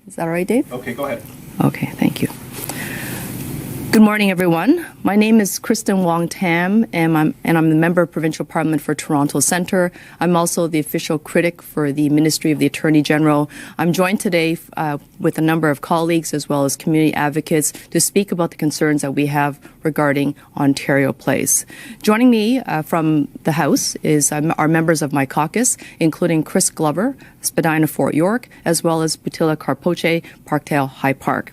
Is that all right, Dave? Okay, go ahead. Okay, thank you. Good morning, everyone. My name is Kristyn Wong-Tam, and I'm the Member of Provincial Parliament for Toronto Centre. I'm also the official critic for the Ministry of the Attorney General. I'm joined today with a number of colleagues as well as community advocates to speak about the concerns that we have regarding Ontario Place. Joining me from the House is our members of my caucus, including Chris Glover, Spadina Fort York, as well as Butila Carpoche, Parkdale High Park.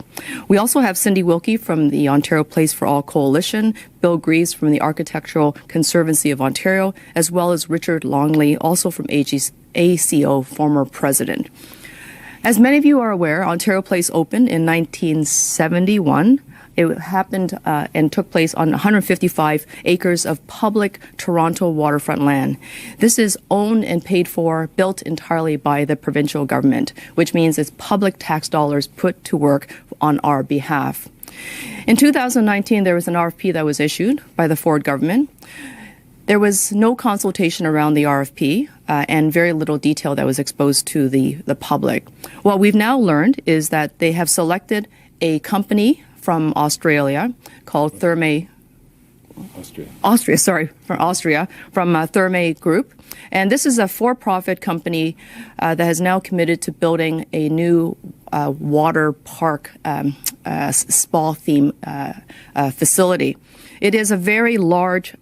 We also have Cindy Wilkie from the Ontario Place for All Coalition, Bill Greaves from the Architectural Conservancy of Ontario, as well as Richard Longley, also from ACO, former president. As many of you are aware, Ontario Place opened in 1971. It happened and took place on 155 acres of public Toronto waterfront land. This is owned and paid for, built entirely by the provincial government, which means it's public tax dollars put to work on our behalf. In 2019, there was an RFP that was issued by the Ford government. There was no consultation around the RFP and very little detail that was exposed to the public. What we've now learned is that they have selected a company from Australia called Therme. From Therme Group. And this is a for-profit company that has now committed to building a new water park spa theme facility. It is a very large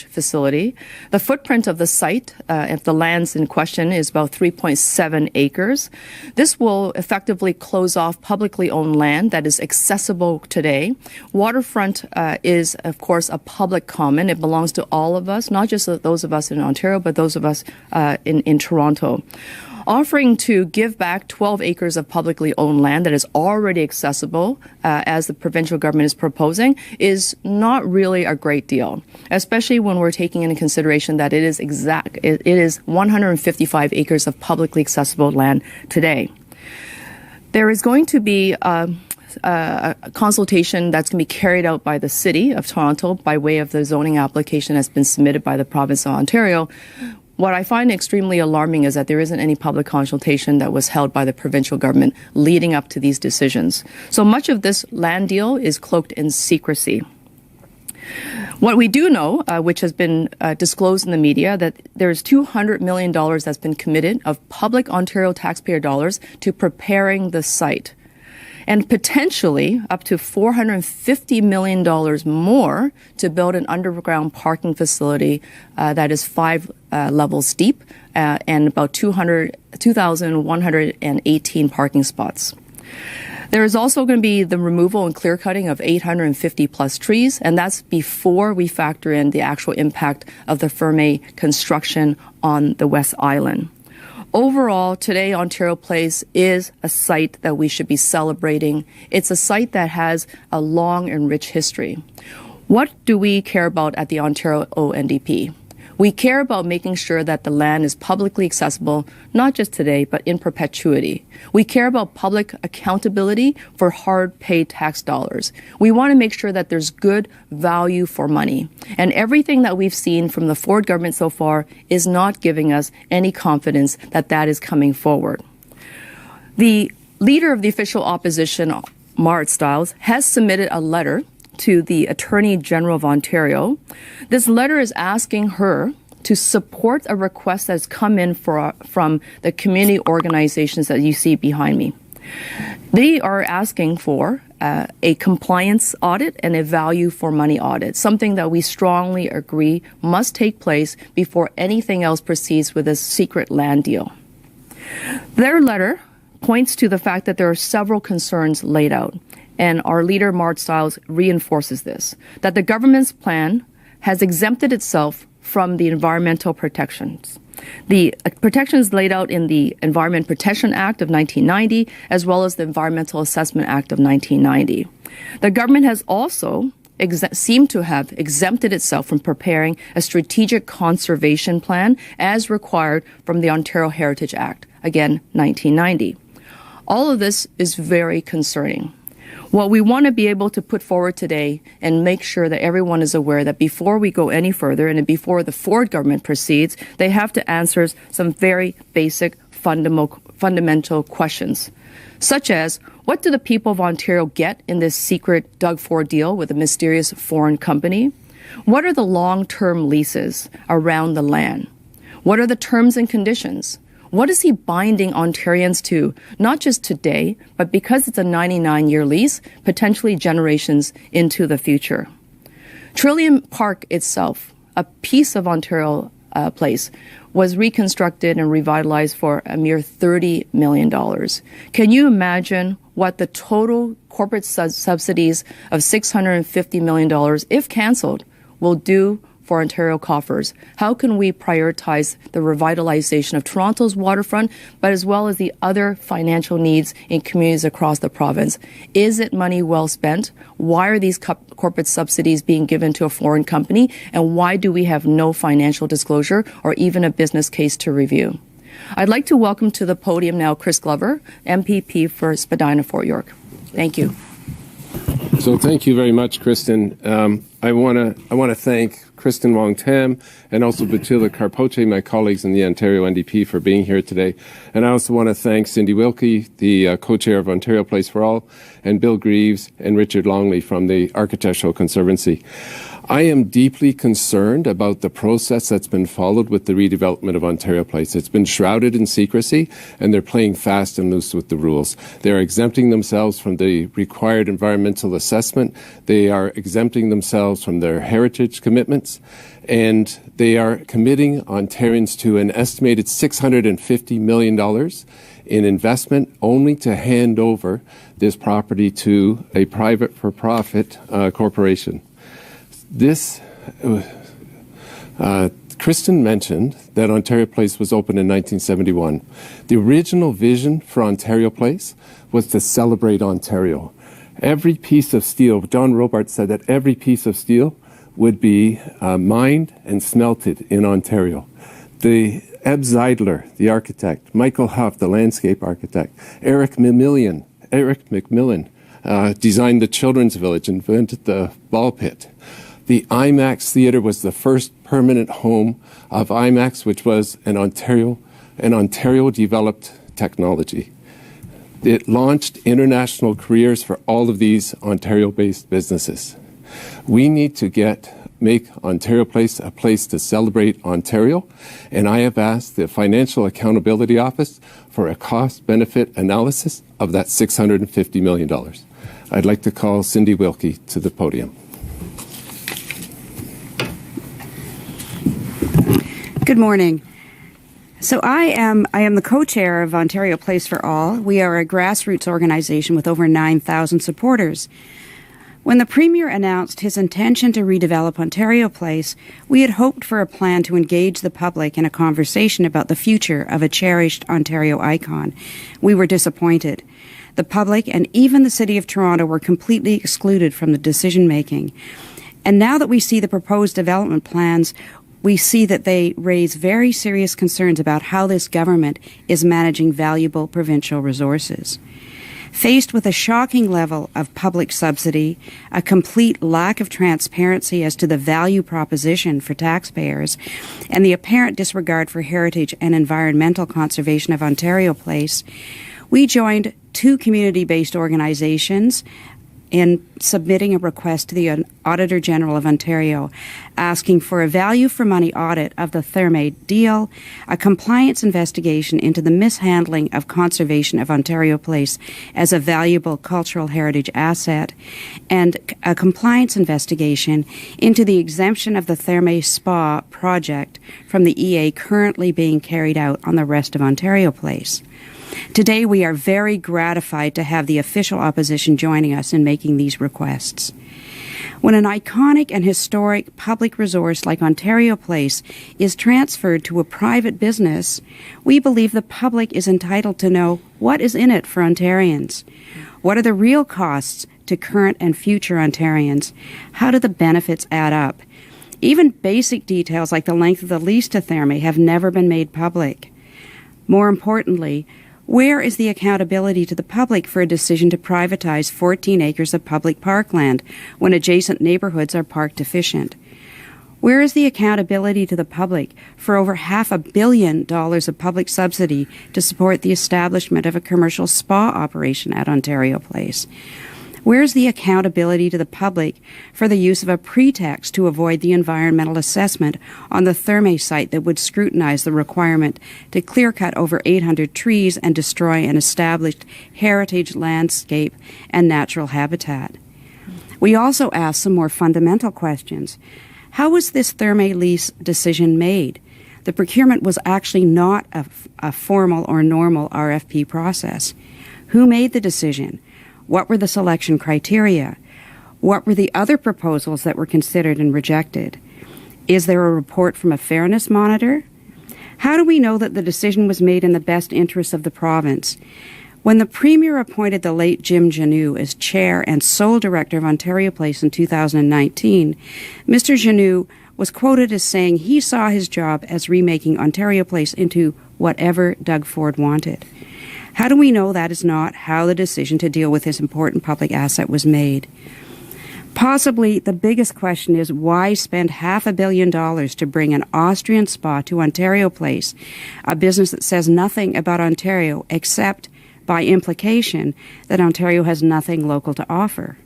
facility. The footprint of the site, if the lands in question, is about 3.7 acres. This will effectively close off publicly owned land that is accessible today. Waterfront is, of course, a public common. It belongs to all of us, not just those of us in Ontario, but those of us in Toronto. Offering to give back 12 acres of publicly owned land that is already accessible, as the provincial government is proposing, is not really a great deal, especially when we're taking into consideration that it is 155 acres of publicly accessible land today. There is going to be a consultation that's going to be carried out by the City of Toronto by way of the zoning application that's been submitted by the province of Ontario. What I find extremely alarming is that there isn't any public consultation that was held by the provincial government leading up to these decisions. So much of this land deal is cloaked in secrecy. What we do know, which has been disclosed in the media, that there's $200 million that's been committed of public Ontario taxpayer dollars to preparing the site, and potentially up to $450 million more to build an underground parking facility that is 5 levels deep and about 2,118 parking spots. There is also going to be the removal and clear cutting of 850 plus trees, and that's before we factor in the actual impact of the Therme construction on the West Island. Overall, today, Ontario Place is a site that we should be celebrating. It's a site that has a long and rich history. What do we care about at the Ontario ONDP? We care about making sure that the land is publicly accessible, not just today, but in perpetuity. We care about public accountability for hard-paid tax dollars. We want to make sure that there's good value for money. And everything that we've seen from the Ford government so far is not giving us any confidence that that is coming forward. The leader of the official opposition, Marit Stiles, has submitted a letter to the Attorney General of Ontario. This letter is asking her to support a request that's come in from the community organizations that you see behind me. They are asking for a compliance audit and a value for money audit, something that we strongly agree must take place before anything else proceeds with this secret land deal. Their letter points to the fact that there are several concerns laid out. And our leader, Marit Stiles, reinforces this, that the government's plan has exempted itself from the environmental protections. The protections laid out in the Environment Protection Act of 1990, as well as the Environmental Assessment Act of 1990. The government has also seemed to have exempted itself from preparing a strategic conservation plan as required from the Ontario Heritage Act, again, 1990. All of this is very concerning. What we want to be able to put forward today and make sure that everyone is aware that before we go any further and before the Ford government proceeds, they have to answer some very basic fundamental fundamental questions, such as, what do the people of Ontario get in this secret Doug Ford deal with a mysterious foreign company? What are the long-term leases around the land? What are the terms and conditions? What is he binding Ontarians to, not just today, but because it's a 99-year lease, potentially generations into the future? Trillium Park itself, a piece of Ontario Place, was reconstructed and revitalized for a mere $30 million. Can you imagine what the total corporate subsidies of $650 million, if canceled, will do for Ontario coffers? How can we prioritize the revitalization of Toronto's waterfront, but as well as the other financial needs in communities across the province? Is it money well spent? Why are these corporate subsidies being given to a foreign company? And why do we have no financial disclosure or even a business case to review? I'd like to welcome to the podium now Chris Glover, MPP for Spadina-Fort York. Thank you. So thank you very much, Kristyn. I want to thank Kristyn Wong-Tam and also Batila Carpoche, my colleagues in the Ontario NDP, for being here today. And I also want to thank Cindy Wilkie, the co-chair of Ontario Place for All, and Bill Greaves and Richard Longley from the Architectural Conservancy. I am deeply concerned about the process that's been followed with the redevelopment of Ontario Place. It's been shrouded in secrecy, and they're playing fast and loose with the rules. They're exempting themselves from the required environmental assessment. They are exempting themselves from their heritage commitments, and they are committing Ontarians to an estimated $650 million in investment only to hand over this property to a private for-profit corporation. Kristyn mentioned that Ontario Place was opened in 1971. The original vision for Ontario Place was to celebrate Ontario. Every piece of steel, John Robart said that every piece of steel would be mined and smelted in Ontario. Eb Zeidler, the architect, Michael Huff, the landscape architect, Eric McMillan designed the Children's Village, invented the ball pit. The IMAX Theatre was the first permanent home of IMAX, which was an Ontario-developed technology. It launched international careers for all of these Ontario-based businesses. We need to make Ontario Place a place to celebrate Ontario, and I have asked the Financial Accountability Office for a cost-benefit analysis of that $650 million. I'd like to call Cindy Wilkie to the podium. Good morning. So I am the co-chair of Ontario Place for All. We are a grassroots organization with over 9,000 supporters. When the Premier announced his intention to redevelop Ontario Place, we had hoped for a plan to engage the public in a conversation about the future of a cherished Ontario icon. We were disappointed. The public and even the City of Toronto were completely excluded from the decision-making. And now that we see the proposed development plans, we see that they raise very serious concerns about how this government is managing valuable provincial resources. Faced with a shocking level of public subsidy, a complete lack of transparency as to the value proposition for taxpayers, and the apparent disregard for heritage and environmental conservation of Ontario Place, we joined two community-based organizations in submitting a request to the Auditor General of Ontario, asking for a value-for-money audit of the Therme deal, a compliance investigation into the mishandling of conservation of Ontario Place as a valuable cultural heritage asset, and a compliance investigation into the exemption of the Therme Spa project from the EA currently being carried out on the rest of Ontario Place. Today, we are very gratified to have the official opposition joining us in making these requests. When an iconic and historic public resource like Ontario Place is transferred to a private business, we believe the public is entitled to know what is in it for Ontarians. What are the real costs to current and future Ontarians? How do the benefits add up? Even basic details like the length of the lease to Therme have never been made public. More importantly, where is the accountability to the public for a decision to privatize 14 acres of public parkland when adjacent neighborhoods are park deficient? Where is the accountability to the public for over $500 million of public subsidy to support the establishment of a commercial spa operation at Ontario Place? Where is the accountability to the public for the use of a pretext to avoid the environmental assessment on the Therme site that would scrutinize the requirement to clear-cut over 800 trees and destroy an established heritage landscape and natural habitat? We also asked some more fundamental questions. How was this Therme lease decision made? The procurement was actually not a formal or normal RFP process. Who made the decision? What were the selection criteria? What were the other proposals that were considered and rejected? Is there a report from a fairness monitor? How do we know that the decision was made in the best interests of the province? When the Premier appointed the late Jim Genoux as chair and sole director of Ontario Place in 2019, Mr. Genoux was quoted as saying he saw his job as remaking Ontario Place into whatever Doug Ford wanted. How do we know that is not how the decision to deal with this important public asset was made? Possibly the biggest question is why spend $500 million to bring an Austrian spa to Ontario Place, a business that says nothing about Ontario except by implication that Ontario has nothing local to offer?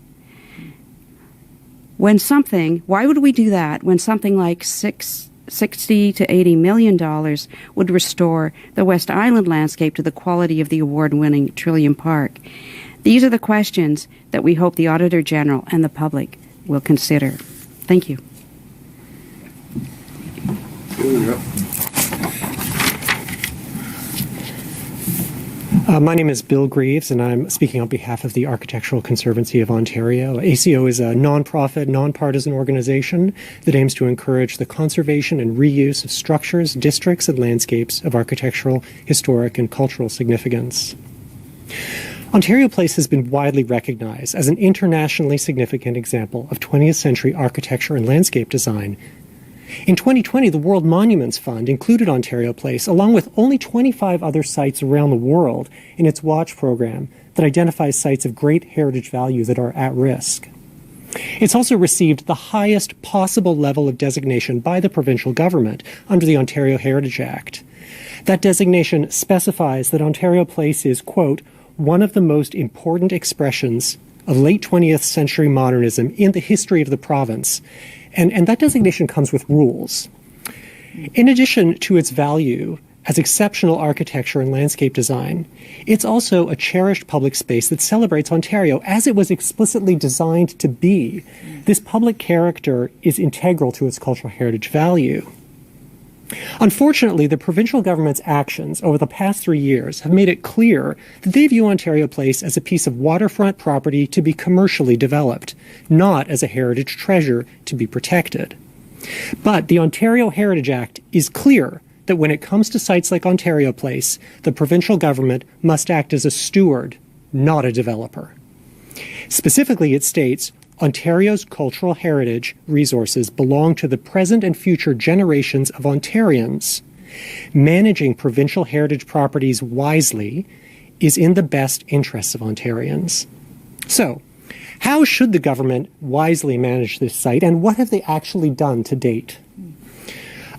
Why would we do that when something like $60 to $80 million would restore the West Island landscape to the quality of the award-winning Trillium Park? These are the questions that we hope the Auditor General and the public will consider. Thank you. My name is Bill Greaves, and I'm speaking on behalf of the Architectural Conservancy of Ontario. ACO is a nonprofit, nonpartisan organization that aims to encourage the conservation and reuse of structures, districts, and landscapes of architectural, historic, and cultural significance. Ontario Place has been widely recognized as an internationally significant example of 20th century architecture and landscape design. In 2020, the World Monuments Fund included Ontario Place, along with only 25 other sites around the world, in its watch program that identifies sites of great heritage value that are at risk. It's also received the highest possible level of designation by the provincial government under the Ontario Heritage Act. That designation specifies that Ontario Place is, quote, one of the most important expressions of late 20th century modernism in the history of the province. And that designation comes with rules. In addition to its value as exceptional architecture and landscape design, it's also a cherished public space that celebrates Ontario as it was explicitly designed to be. This public character is integral to its cultural heritage value. Unfortunately, the provincial government's actions over the past 3 years have made it clear that they view Ontario Place as a piece of waterfront property to be commercially developed, not as a heritage treasure to be protected. But the Ontario Heritage Act is clear that when it comes to sites like Ontario Place, the provincial government must act as a steward, not a developer. Specifically, it states, Ontario's cultural heritage resources belong to the present and future generations of Ontarians. Managing provincial heritage properties wisely is in the best interests of Ontarians. So, how should the government wisely manage this site, and what have they actually done to date?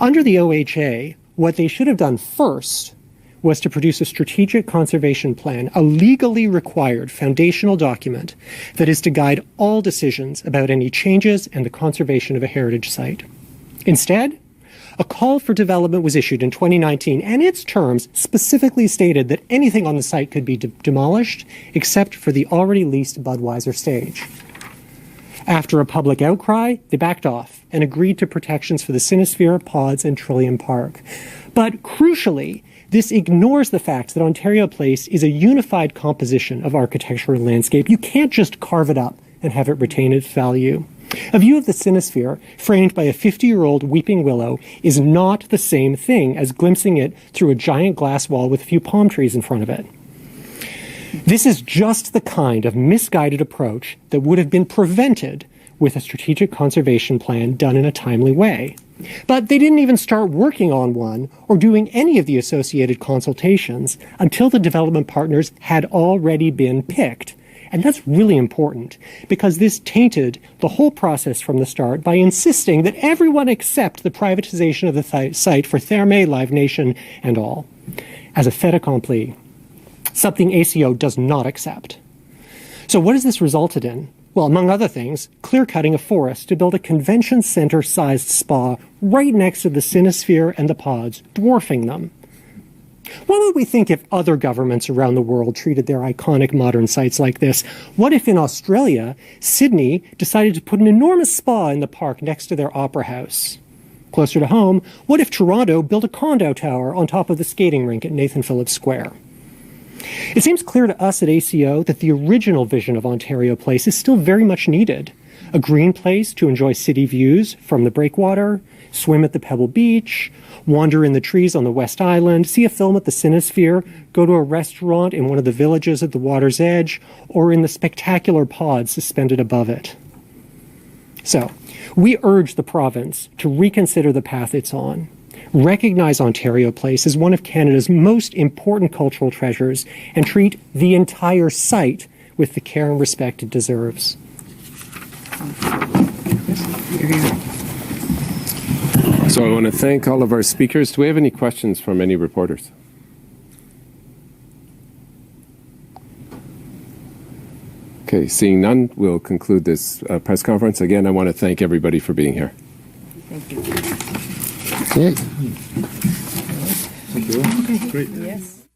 Under the OHA, what they should have done first was to produce a strategic conservation plan, a legally required foundational document that is to guide all decisions about any changes and the conservation of a heritage site. Instead, a call for development was issued in 2019, and its terms specifically stated that anything on the site could be demolished except for the already leased Budweiser stage. After a public outcry, they backed off and agreed to protections for the Cinesphere, Pods, and Trillium Park. But crucially, this ignores the fact that Ontario Place is a unified composition of architecture and landscape. You can't just carve it up and have it retain its value. A view of the Cinesphere, framed by a 50-year-old weeping willow, is not the same thing as glimpsing it through a giant glass wall with a few palm trees in front of it. This is just the kind of misguided approach that would have been prevented with a strategic conservation plan done in a timely way. But they didn't even start working on one or doing any of the associated consultations until the development partners had already been picked. And that's really important because this tainted the whole process from the start by insisting that everyone accept the privatization of the site for Therme, Live Nation, and all as a fait accompli, something ACO does not accept. So what has this resulted in? Well, among other things, clear-cutting a forest to build a convention center-sized spa right next to the Cinesphere and the pods, dwarfing them. What would we think if other governments around the world treated their iconic modern sites like this? What if in Australia, Sydney decided to put an enormous spa in the park next to their opera house? Closer to home, what if Toronto built a condo tower on top of the skating rink at Nathan Phillips Square? It seems clear to us at ACO that the original vision of Ontario Place is still very much needed. A green place to enjoy city views from the breakwater, swim at the Pebble Beach, wander in the trees on the West Island, see a film at the Cinesphere, go to a restaurant in one of the villages at the water's edge, or in the spectacular pods suspended above it. So, we urge the province to reconsider the path it's on. Recognize Ontario Place as one of Canada's most important cultural treasures and treat the entire site with the care and respect it deserves. So I want to thank all of our speakers. Do we have any questions from any reporters? Okay, seeing none, we'll conclude this press conference. Again, I want to thank everybody for being here. Thank you. Okay. Thank you. Okay. Great. Yes.